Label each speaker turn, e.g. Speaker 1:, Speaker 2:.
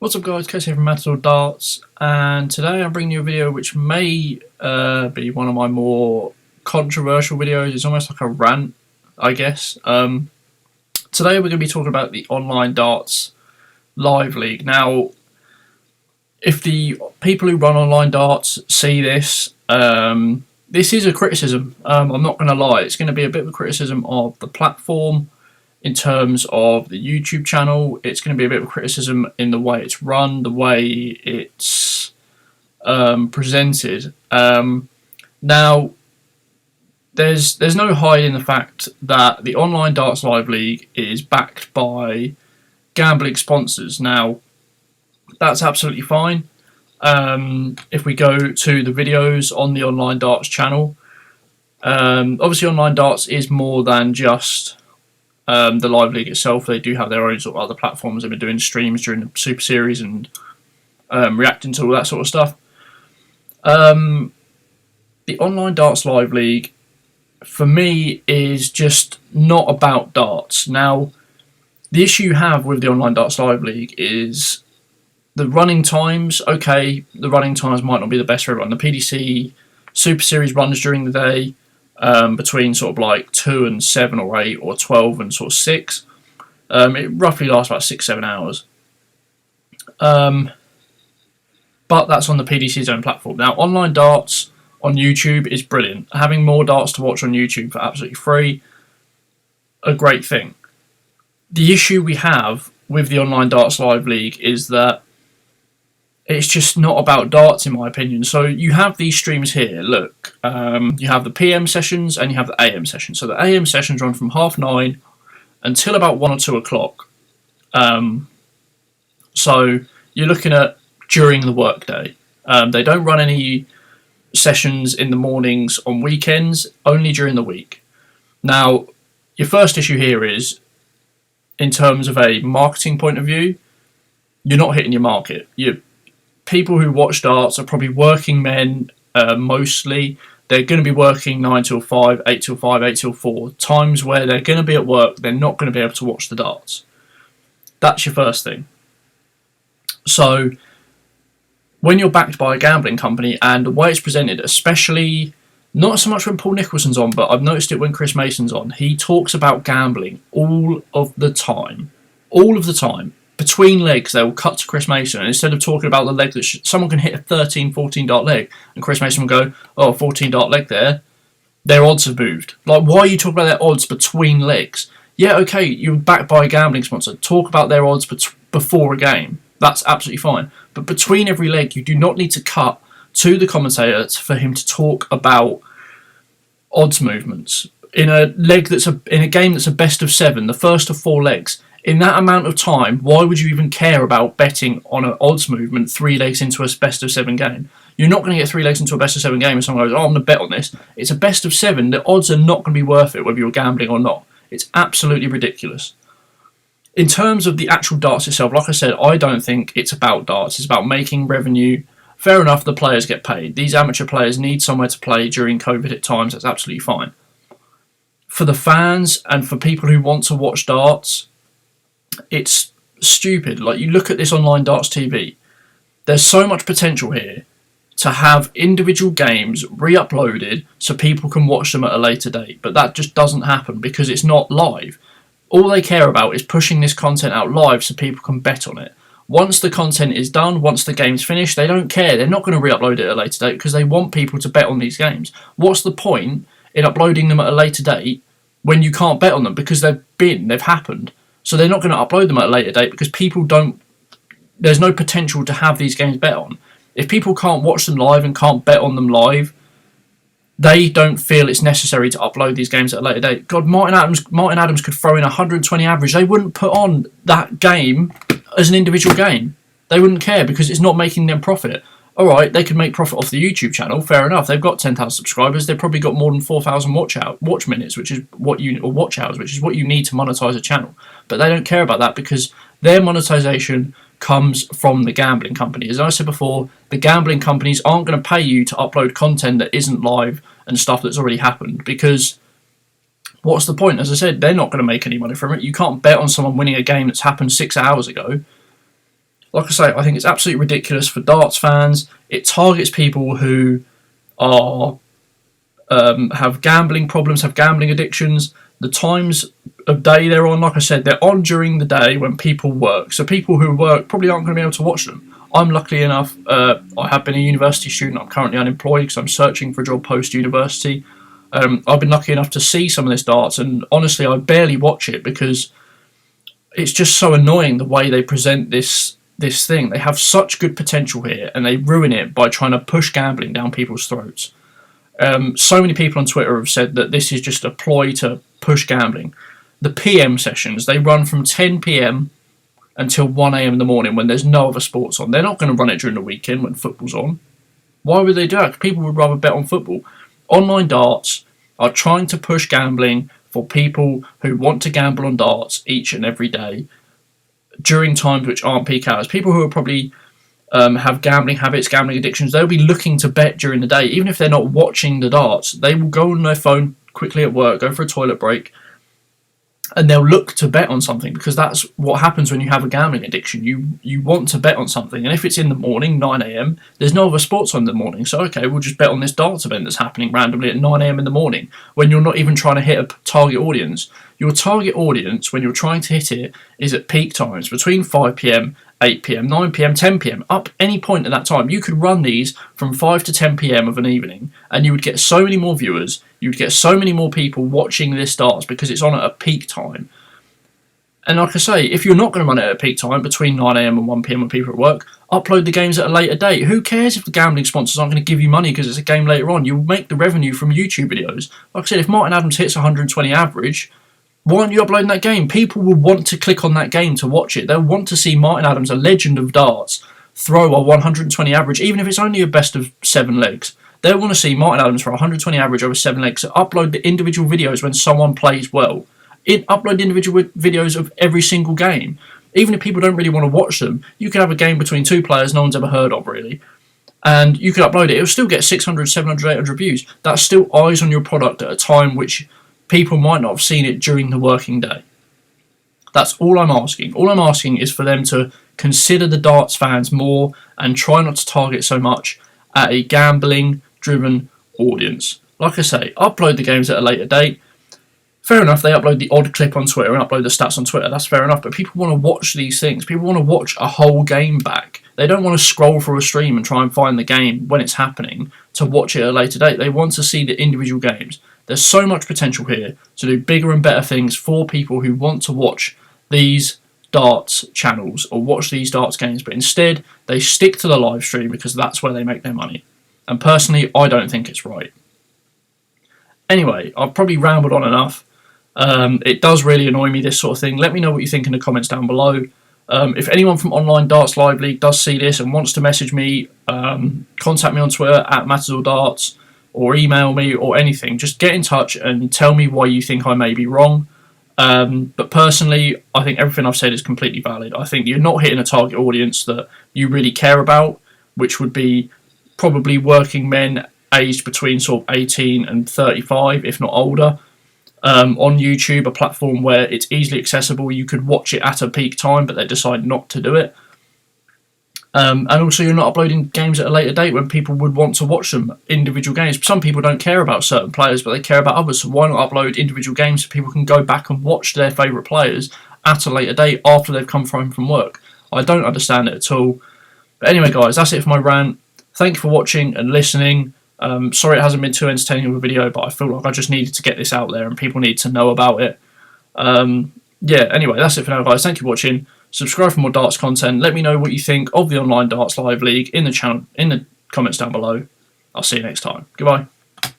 Speaker 1: What's up guys, Kes here from Matador Darts, and today I'm bringing you a video which may be one of my more controversial videos. It's almost like a rant, I guess. Today we're going to be talking about the online darts live league. Now, if the people who run online darts see this, this is a criticism. I'm not going to lie, it's going to be a bit of a criticism of the platform. In terms of the YouTube channel, it's going to be a bit of a criticism in the way it's run, the way it's presented. Now, there's no hiding the fact that the Online Darts Live League is backed by gambling sponsors. Now, that's absolutely fine. If we go to the videos on the Online Darts channel, obviously Online Darts is more than just the live league itself. They do have their own sort of other platforms. They've been doing streams during the Super Series and reacting to all that sort of stuff. The Online Darts Live League, for me, is just not about darts. Now, the issue you have with the Online Darts Live League is the running times. Okay, the running times might not be the best for everyone. The PDC Super Series runs during the day. Between sort of like 2 and 7 or 8 or 12 and sort of 6. It roughly lasts about 6-7 hours. But that's on the PDC's own platform. Now, online darts on YouTube is brilliant. Having more darts to watch on YouTube for absolutely free, a great thing. The issue we have with the Online Darts Live League is that it's just not about darts, in my opinion. So you have these streams here. Look, you have the PM sessions and you have the AM sessions. So the AM sessions run from 9:30 until about 1 or 2 o'clock. So you're looking at during the workday. They don't run any sessions in the mornings on weekends, only during the week. Now, your first issue here is, in terms of a marketing point of view, you're not hitting your market. People who watch darts are probably working men, mostly. They're going to be working 9 till 5, 8 till 5, 8 till 4. Times where they're going to be at work, they're not going to be able to watch the darts. That's your first thing. So, when you're backed by a gambling company, and the way it's presented, especially, not so much when Paul Nicholson's on, but I've noticed it when Chris Mason's on, he talks about gambling all of the time. All of the time. Between legs, they will cut to Chris Mason, and instead of talking about the leg that someone can hit a 13, 14 dart leg, and Chris Mason will go, oh, 14 dart leg there, their odds have moved. Like, why are you talking about their odds between legs? Yeah, okay, you're backed by a gambling sponsor. Talk about their odds before a game. That's absolutely fine. But between every leg, you do not need to cut to the commentator for him to talk about odds movements. In a game that's a best of 7, the first of 4 legs, in that amount of time, why would you even care about betting on an odds movement 3 legs into a best of 7 game? You're not going to get 3 legs into a best of 7 game and someone goes, oh, I'm going to bet on this. It's a best of 7. The odds are not going to be worth it whether you're gambling or not. It's absolutely ridiculous. In terms of the actual darts itself, like I said, I don't think it's about darts. It's about making revenue. Fair enough, the players get paid. These amateur players need somewhere to play during COVID at times. That's absolutely fine. For the fans and for people who want to watch darts, it's stupid. Like, you look at this Online Darts TV, there's so much potential here to have individual games re-uploaded so people can watch them at a later date, but that just doesn't happen because it's not live. All they care about is pushing this content out live so people can bet on it. Once the content is done, once the game's finished, they don't care. They're not going to re-upload it at a later date because they want people to bet on these games. What's the point in uploading them at a later date when you can't bet on them because they've happened? So they're not going to upload them at a later date because there's no potential to have these games bet on. If people can't watch them live and can't bet on them live, they don't feel it's necessary to upload these games at a later date. God, Martin Adams could throw in 120 average. They wouldn't put on that game as an individual game. They wouldn't care because it's not making them profit. Alright, they could make profit off the YouTube channel, fair enough. They've got 10,000 subscribers, they've probably got more than 4,000 watch minutes, or watch hours, which is what you need to monetize a channel. But they don't care about that because their monetization comes from the gambling company. As I said before, the gambling companies aren't going to pay you to upload content that isn't live and stuff that's already happened because what's the point? As I said, they're not going to make any money from it. You can't bet on someone winning a game that's happened 6 hours ago. Like I say, I think it's absolutely ridiculous for darts fans. It targets people who are have gambling problems, have gambling addictions. The times of day they're on, like I said, they're on during the day when people work. So people who work probably aren't going to be able to watch them. I'm lucky enough, I have been a university student. I'm currently unemployed because I'm searching for a job post-university. I've been lucky enough to see some of this darts, and honestly, I barely watch it because it's just so annoying the way they present this thing. They have such good potential here, and they ruin it by trying to push gambling down people's throats. So many people on Twitter have said that this is just a ploy to push gambling. The PM sessions, they run from 10 PM until 1 AM in the morning when there's no other sports on. They're not going to run it during the weekend when football's on. Why would they do that? People would rather bet on football. Online darts are trying to push gambling for people who want to gamble on darts each and every day during times which aren't peak hours. People who are probably have gambling habits, gambling addictions, they'll be looking to bet during the day. Even if they're not watching the darts, they will go on their phone quickly at work, go for a toilet break, and they'll look to bet on something, because that's what happens when you have a gambling addiction. You want to bet on something, and if it's in the morning, 9 AM, there's no other sports on in the morning, so okay, we'll just bet on this darts event that's happening randomly at 9 AM in the morning, when you're not even trying to hit a target audience. Your target audience, when you're trying to hit it, is at peak times, between 5 PM, 8 PM, 9 PM, 10 PM, up any point at that time. You could run these from 5 to 10 PM of an evening, and you would get so many more viewers, you'd get so many more people watching this darts because it's on at a peak time. And like I say, if you're not going to run it at a peak time, between 9 AM and 1 PM when people are at work, upload the games at a later date. Who cares if the gambling sponsors aren't going to give you money because it's a game later on? You'll make the revenue from YouTube videos. Like I said, if Martin Adams hits 120 average, why aren't you uploading that game? People will want to click on that game to watch it. They'll want to see Martin Adams, a legend of darts, throw a 120 average, even if it's only a best of 7 legs. They'll want to see Martin Adams for 120 average over 7 legs. So upload the individual videos when someone plays well. Upload the individual videos of every single game. Even if people don't really want to watch them, you can have a game between 2 players no one's ever heard of, really. And you can upload it. It'll still get 600, 700, 800 views. That's still eyes on your product at a time which people might not have seen it during the working day. That's all I'm asking. All I'm asking is for them to consider the darts fans more and try not to target so much at a gambling-driven audience. Like I say, upload the games at a later date. Fair enough, they upload the odd clip on Twitter and upload the stats on Twitter. That's fair enough, but people want to watch these things. People want to watch a whole game back. They don't want to scroll through a stream and try and find the game when it's happening to watch it at a later date. They want to see the individual games. There's so much potential here to do bigger and better things for people who want to watch these darts channels or watch these darts games, but instead they stick to the live stream because that's where they make their money. And personally, I don't think it's right. Anyway, I've probably rambled on enough. It does really annoy me, this sort of thing. Let me know what you think in the comments down below. If anyone from Online Darts Live League does see this and wants to message me, contact me on Twitter at MatadorDarts, or email me or anything. Just get in touch and tell me why you think I may be wrong. But personally, I think everything I've said is completely valid. I think you're not hitting a target audience that you really care about, which would be probably working men aged between sort of 18 and 35, if not older. On YouTube, a platform where it's easily accessible, you could watch it at a peak time, but they decide not to do it. And also, you're not uploading games at a later date when people would want to watch them, individual games. Some people don't care about certain players, but they care about others, so why not upload individual games so people can go back and watch their favourite players at a later date after they've come home from work? I don't understand it at all. But anyway, guys, that's it for my rant. Thank you for watching and listening. Sorry it hasn't been too entertaining of a video, but I feel like I just needed to get this out there and people need to know about it. Yeah, anyway, that's it for now, guys. Thank you for watching. Subscribe for more darts content. Let me know what you think of the Online Darts Live League in the channel, in the comments down below. I'll see you next time. Goodbye.